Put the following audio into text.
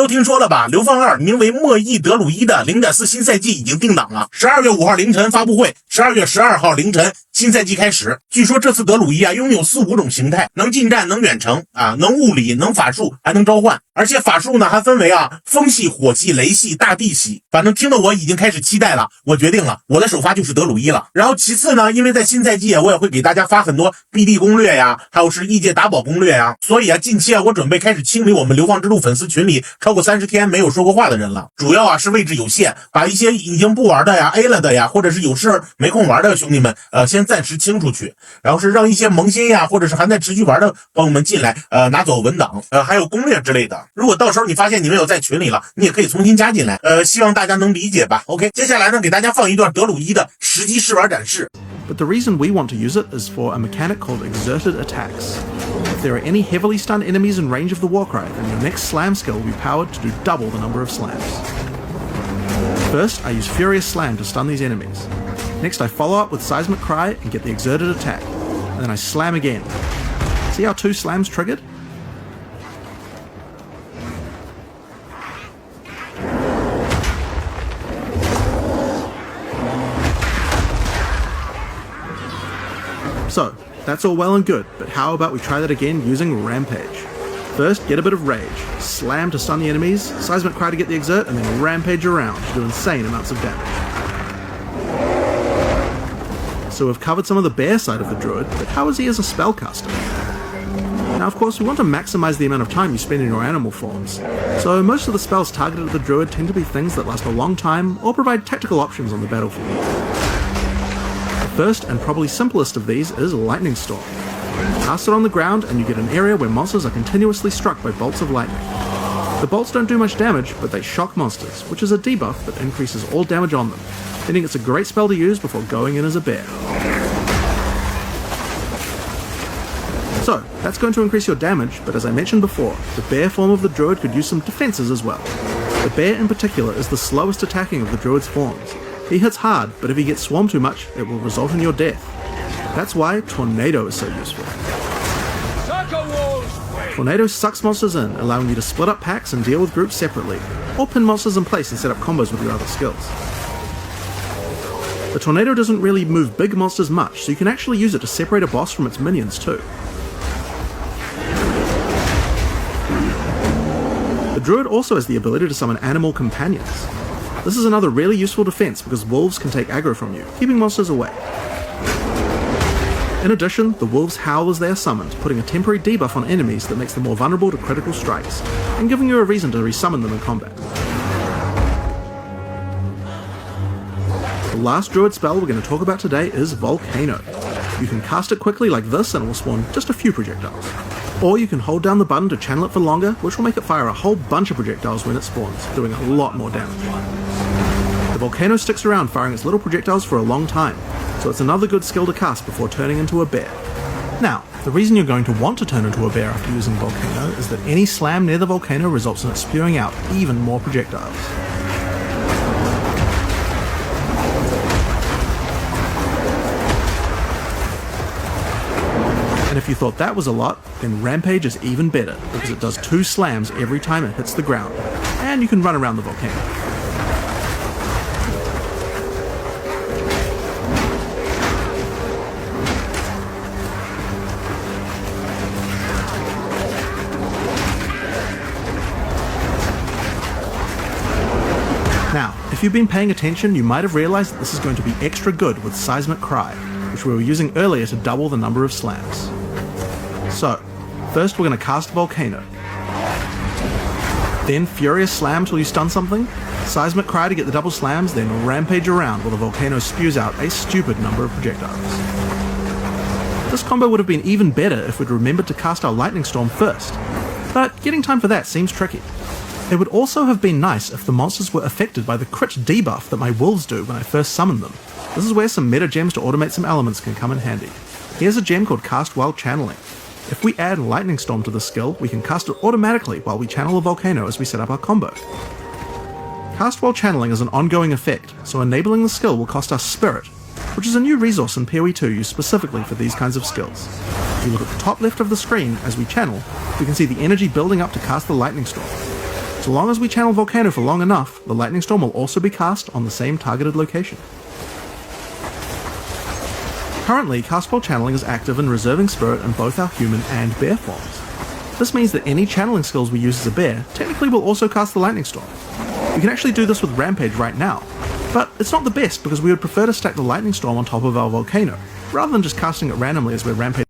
都听说了吧？流放2名为莫裔德鲁伊的 0.4 新赛季已经定档了，12月5号凌晨发布会，12月12号凌晨新赛季开始。据说这次德鲁伊拥有4、5种形态，能近战，能远程能物理，能法术，还能召唤。而且法术呢还分为风系、火系、雷系、大地系。反正听得我已经开始期待了，我决定了，我的首发就是德鲁伊了。然后其次呢，因为在新赛季我也会给大家发很多 BD 攻略呀，还有是异界打宝攻略呀，所以近期我准备开始清理我们流放之路粉丝群里超过30天没有说过话的人了。主要是位置有限，把一些已经不玩的呀 A 了的呀，或者是有事没空玩的兄弟们先暂时清出去，然后是让一些萌新呀或者是还在持续玩的朋友们进来拿走文档还有攻略之类的。如果到时候你发现你没有在群里了，你也可以重新加进来，希望大家能理解吧。 OK， 接下来呢给大家放一段德鲁伊的实机试玩展示。 But the reason we want to use it is for a mechanic called exerted attacks. If there are any heavily stunned enemies in range of the Warcry, then your next slam skill will be powered to do double the number of slams. First, I use Furious Slam to stun these enemies. Next, I follow up with Seismic Cry and get the exerted attack. And then I slam again. See how 2 slams triggered? So, that's all well and good, but how about we try that again using Rampage? First, get a bit of Rage, Slam to stun the enemies, Seismic Cry to get the exert, and then Rampage around to do insane amounts of damage. So we've covered some of the bear side of the Druid, but how is he as a spellcaster? Now of course we want to maximise the amount of time you spend in your animal forms, so most of the spells targeted at the Druid tend to be things that last a long time or provide tactical options on the battlefield. The first and probably simplest of these is Lightning Storm. Cast it on the ground and you get an area where monsters are continuously struck by bolts of lightning. The bolts don't do much damage, but they shock monsters, which is a debuff that increases all damage on them, meaning it's a great spell to use before going in as a bear. So, that's going to increase your damage, but as I mentioned before, the bear form of the Druid could use some defences as well. The bear in particular is the slowest attacking of the Druid's forms. He hits hard, but if he gets swarmed too much, it will result in your death. That's why Tornado is so useful. Tornado sucks monsters in, allowing you to split up packs and deal with groups separately, or pin monsters in place and set up combos with your other skills. The Tornado doesn't really move big monsters much, so you can actually use it to separate a boss from its minions too. The Druid also has the ability to summon animal companions. This is another really useful defense because wolves can take aggro from you, keeping monsters away. In addition, the wolves howl as they are summoned, putting a temporary debuff on enemies that makes them more vulnerable to critical strikes, and giving you a reason to resummon them in combat. The last Druid spell we're going to talk about today is Volcano. You can cast it quickly like this and it will spawn just a few projectiles. Or you can hold down the button to channel it for longer, which will make it fire a whole bunch of projectiles when it spawns, doing a lot more damage. The Volcano sticks around firing its little projectiles for a long time, so it's another good skill to cast before turning into a bear. Now, the reason you're going to want to turn into a bear after using Volcano is that any slam near the Volcano results in it spewing out even more projectiles. And if you thought that was a lot, then Rampage is even better, because it does 2 slams every time it hits the ground, and you can run around the volcano. Now, if you've been paying attention, you might have realised that this is going to be extra good with Seismic Cry, which we were using earlier to double the number of slams. So, first we're going to cast Volcano. Then Furious Slam till you stun something, Seismic Cry to get the double slams, then Rampage around while the Volcano spews out a stupid number of projectiles. This combo would have been even better if we'd remembered to cast our Lightning Storm first, but getting time for that seems tricky. It would also have been nice if the monsters were affected by the crit debuff that my wolves do when I first summon them. This is where some meta gems to automate some elements can come in handy. Here's a gem called Cast While Channeling. If we add Lightning Storm to the skill, we can cast it automatically while we channel a Volcano as we set up our combo. Cast While Channeling is an ongoing effect, so enabling the skill will cost us Spirit, which is a new resource in PoE 2 used specifically for these kinds of skills. If you look at the top left of the screen as we channel, we can see the energy building up to cast the Lightning Storm. So long as we channel Volcano for long enough, the lightning storm will also be cast on the same targeted location. Currently, castspell channeling is active in reserving spirit in both our human and bear forms. This means that any channeling skills we use as a bear technically will also cast the lightning storm. We can actually do this with Rampage right now, but it's not the best because we would prefer to stack the lightning storm on top of our volcano, rather than just casting it randomly as we're rampaging.